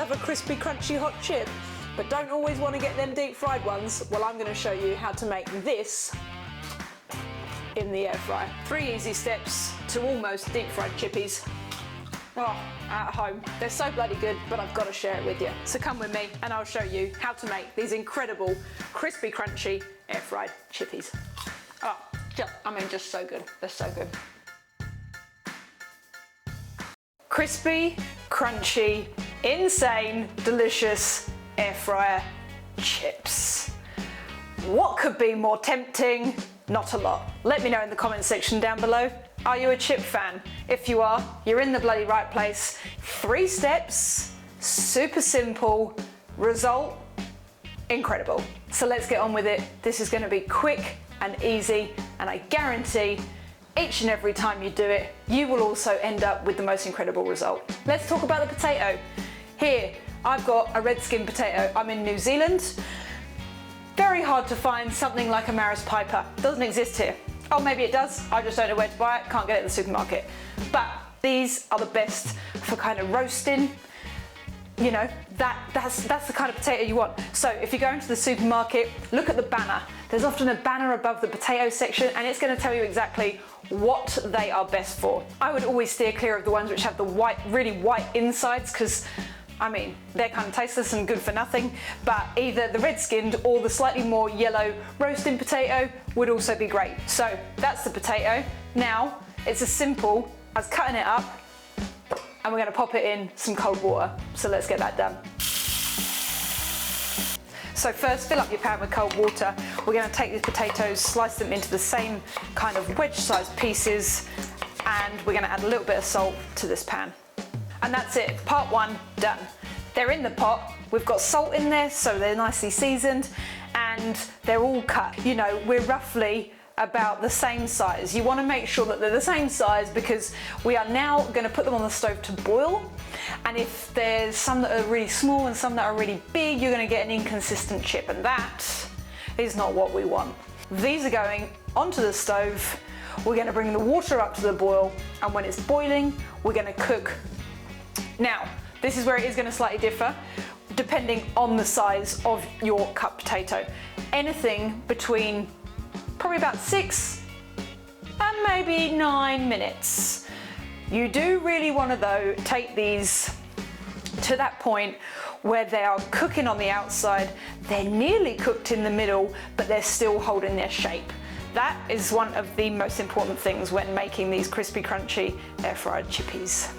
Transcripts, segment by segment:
love a crispy, crunchy hot chip, but don't always want to get them deep fried ones? Well, I'm going to show you how to make this in the air fryer. 3 easy steps to almost deep fried chippies. Oh, at home. They're so bloody good, but I've got to share it with you. So come with me and I'll show you how to make these incredible, crispy, crunchy, air fried chippies. Oh, just so good. They're so good. Crispy, crunchy, insane, delicious air fryer chips. What could be more tempting? Not a lot. Let me know in the comment section down below. Are you a chip fan? If you are, you're in the bloody right place. 3 steps, super simple, result incredible. So let's get on with it. This is going to be quick and easy, and I guarantee each and every time you do it, you will also end up with the most incredible result. Let's talk about the potato. Here, I've got a red skin potato. I'm in New Zealand. Very hard to find something like a Maris Piper. Doesn't exist here. Oh, maybe it does. I just don't know where to buy it. Can't get it at the supermarket. But these are the best for kind of roasting. You know, that's the kind of potato you want. So if you go into the supermarket, look at the banner. There's often a banner above the potato section, and it's going to tell you exactly what they are best for. I would always steer clear of the ones which have the white, really white insides, because I mean, they're kind of tasteless and good for nothing, but either the red-skinned or the slightly more yellow roasting potato would also be great. So that's the potato. Now, it's as simple as cutting it up, and we're gonna pop it in some cold water. So let's get that done. So first, fill up your pan with cold water. We're gonna take these potatoes, slice them into the same kind of wedge-sized pieces, and we're gonna add a little bit of salt to this pan. And that's it, part 1 done. They're in the pot, we've got salt in there, so they're nicely seasoned, and they're all cut. You know, we're roughly about the same size. You want to make sure that they're the same size, because we are now going to put them on the stove to boil, and if there's some that are really small and some that are really big, you're going to get an inconsistent chip, and that is not what we want. These are going onto the stove. We're going to bring the water up to the boil, and when it's boiling, we're going to cook. Now, this is where it is going to slightly differ, depending on the size of your cut potato. Anything between probably about 6 and maybe 9 minutes. You do really want to, though, take these to that point where they are cooking on the outside, they're nearly cooked in the middle, but they're still holding their shape. That is one of the most important things when making these crispy, crunchy, air-fried chippies.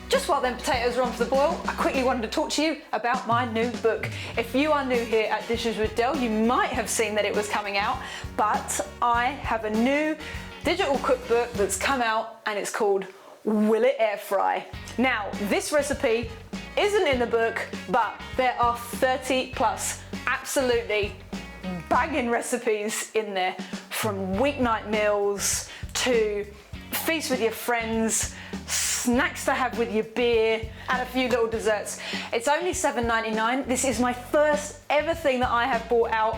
Just while them potatoes are on for the boil, I quickly wanted to talk to you about my new book. If you are new here at Dishes with Del, you might have seen that it was coming out, but I have a new digital cookbook that's come out, and it's called Will It Air Fry? Now, this recipe isn't in the book, but there are 30 plus absolutely banging recipes in there, from weeknight meals to feast with your friends, snacks to have with your beer, and a few little desserts. It's only $7.99. This is my first ever thing that I have bought out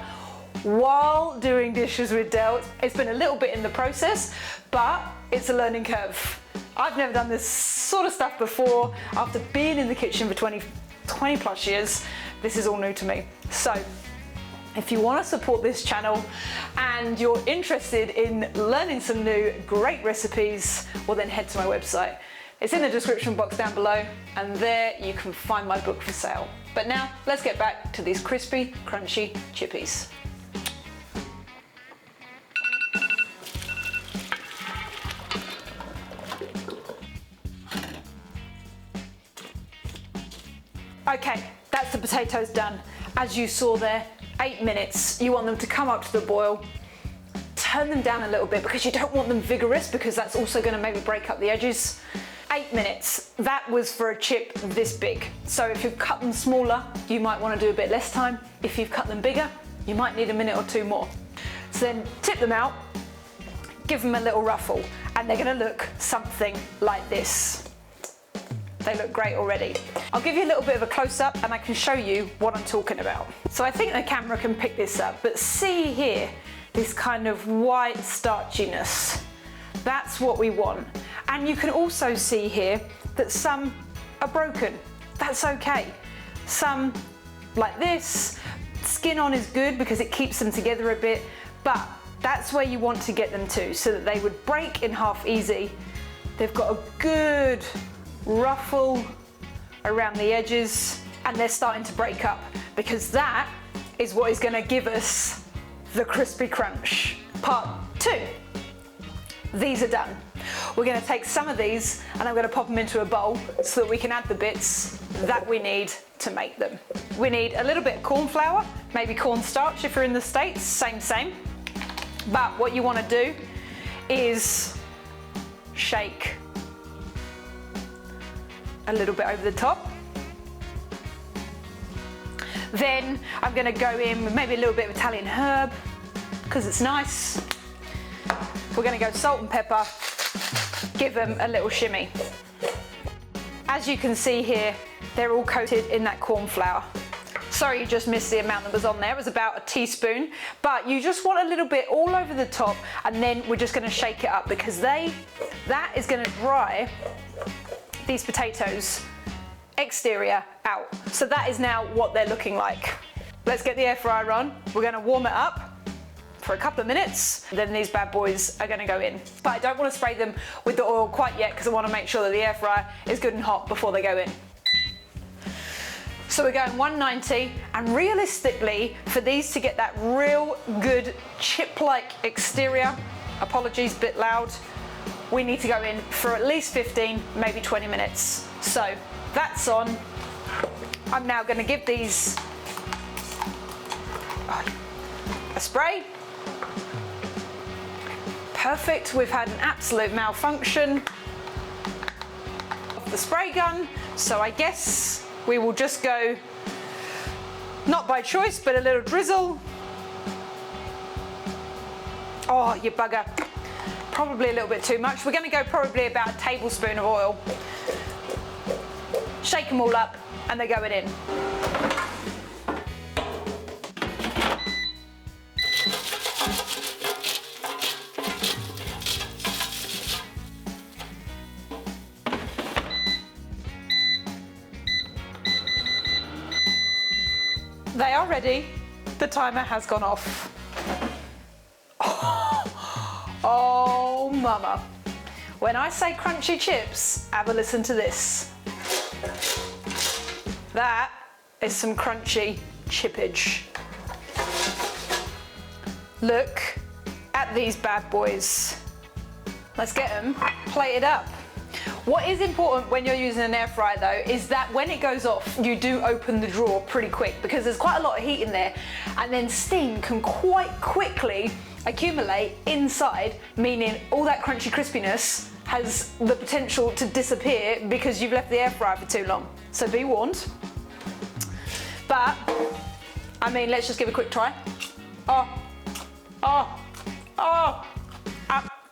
while doing Dishes with Del. It's been a little bit in the process, but it's a learning curve. I've never done this sort of stuff before. After being in the kitchen for 20 plus years, this is all new to me. So if you want to support this channel and you're interested in learning some new great recipes, well then head to my website. It's in the description box down below, and there you can find my book for sale. But now, let's get back to these crispy, crunchy chippies. Okay, that's the potatoes done. As you saw there, 8 minutes. You want them to come up to the boil. Turn them down a little bit, because you don't want them vigorous, because that's also going to maybe break up the edges. 8 minutes, that was for a chip this big. So if you've cut them smaller, you might want to do a bit less time. If you've cut them bigger, you might need a minute or 2 more. So then tip them out, give them a little ruffle, and they're going to look something like this. They look great already. I'll give you a little bit of a close-up, and I can show you what I'm talking about. So I think the camera can pick this up, but see here, this kind of white starchiness. That's what we want. And you can also see here that some are broken. That's okay. Some, like this, skin on is good because it keeps them together a bit, but that's where you want to get them to, so that they would break in half easy. They've got a good ruffle around the edges, and they're starting to break up, because that is what is going to give us the crispy crunch. Part 2. These are done. We're going to take some of these and I'm going to pop them into a bowl so that we can add the bits that we need to make them. We need a little bit of corn flour, maybe cornstarch if you're in the States, same. But what you want to do is shake a little bit over the top. Then I'm going to go in with maybe a little bit of Italian herb because it's nice. We're going to go salt and pepper, give them a little shimmy. As you can see here, they're all coated in that corn flour. Sorry you just missed the amount that was on there, it was about a teaspoon, but you just want a little bit all over the top, and then we're just going to shake it up because that is going to dry these potatoes exterior out. So that is now what they're looking like. Let's get the air fryer on. We're going to warm it up for a couple of minutes, then these bad boys are going to go in. But I don't want to spray them with the oil quite yet because I want to make sure that the air fryer is good and hot before they go in. So we're going 190, and realistically, for these to get that real good chip-like exterior, apologies, bit loud, we need to go in for at least 15, maybe 20 minutes. So that's on. I'm now going to give these a spray. Perfect, we've had an absolute malfunction of the spray gun, so I guess we will just go, not by choice, but a little drizzle. Oh, you bugger. Probably a little bit too much. We're going to go probably about a tablespoon of oil. Shake them all up and they're going in. They are ready. The timer has gone off. Oh, mama. When I say crunchy chips, have a listen to this. That is some crunchy chippage. Look at these bad boys. Let's get them plated up. What is important when you're using an air fryer though is that when it goes off, you do open the drawer pretty quick because there's quite a lot of heat in there, and then steam can quite quickly accumulate inside, meaning all that crunchy crispiness has the potential to disappear because you've left the air fryer for too long. So be warned. But, I mean, let's just give it a quick try. Oh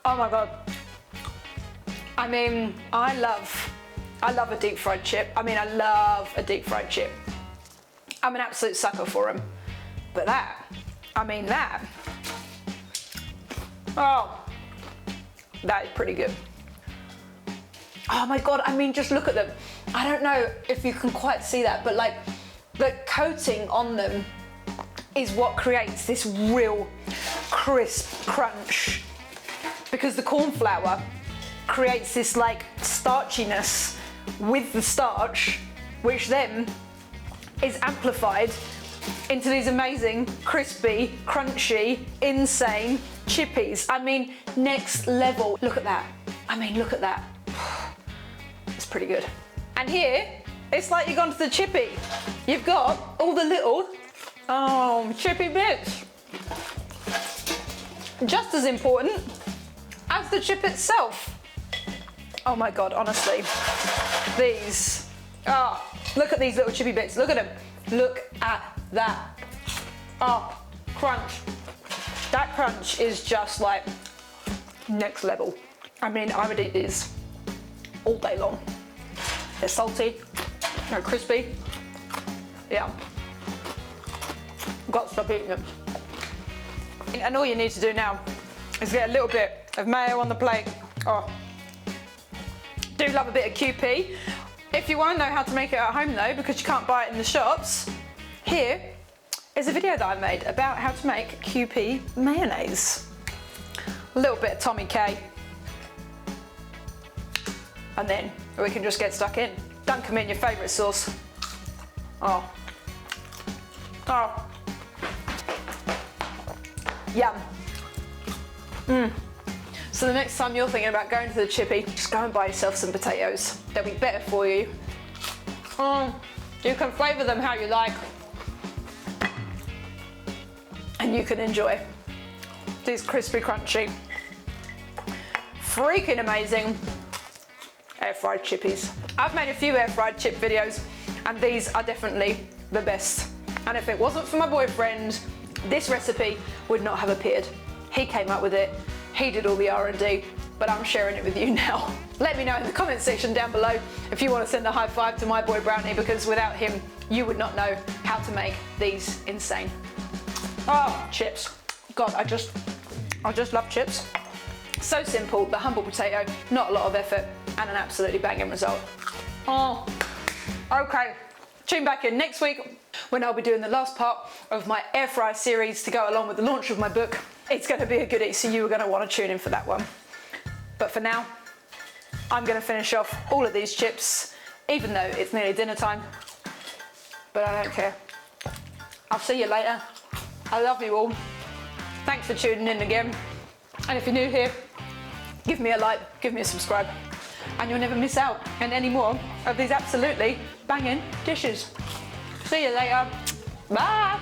my God. I mean, I love a deep fried chip. I mean, I love a deep fried chip. I'm an absolute sucker for them. But that, oh, that is pretty good. Oh my God, I mean, just look at them. I don't know if you can quite see that, but like the coating on them is what creates this real crisp crunch, because the corn flour creates this like starchiness with the starch, which then is amplified into these amazing, crispy, crunchy, insane chippies. I mean, next level. Look at that. I mean, look at that. It's pretty good. And here, it's like you've gone to the chippy. You've got all the little, chippy bits. Just as important as the chip itself. Oh my God, honestly. These, look at these little chippy bits. Look at them. Look at that. Oh, crunch. That crunch is just like next level. I mean, I would eat these all day long. They're salty, they're crispy. Yeah. I've got to stop eating them. And all you need to do now is get a little bit of mayo on the plate. Oh, do love a bit of QP. If you want to know how to make it at home though, because you can't buy it in the shops, here is a video that I made about how to make QP mayonnaise. A little bit of Tommy K. And then we can just get stuck in. Dunk them in your favourite sauce. Oh. Oh. Yum. So the next time you're thinking about going to the chippy, just go and buy yourself some potatoes. They'll be better for you. You can flavour them how you like. And you can enjoy these crispy, crunchy, freaking amazing air fried chippies. I've made a few air fried chip videos and these are definitely the best. And if it wasn't for my boyfriend, this recipe would not have appeared. He came up with it, he did all the R&D, but I'm sharing it with you now. Let me know in the comment section down below if you want to send a high five to my boy Brownie, because without him, you would not know how to make these insane. Oh, chips. God, I just love chips. So simple, the humble potato, not a lot of effort, and an absolutely banging result. Oh, okay. Tune back in next week when I'll be doing the last part of my air fry series to go along with the launch of my book. It's going to be a goodie, so you are going to want to tune in for that one. But for now, I'm going to finish off all of these chips, even though it's nearly dinner time. But I don't care. I'll see you later. I love you all. Thanks for tuning in again. And if you're new here, give me a like, give me a subscribe, and you'll never miss out on any more of these absolutely banging dishes. See you later. Bye.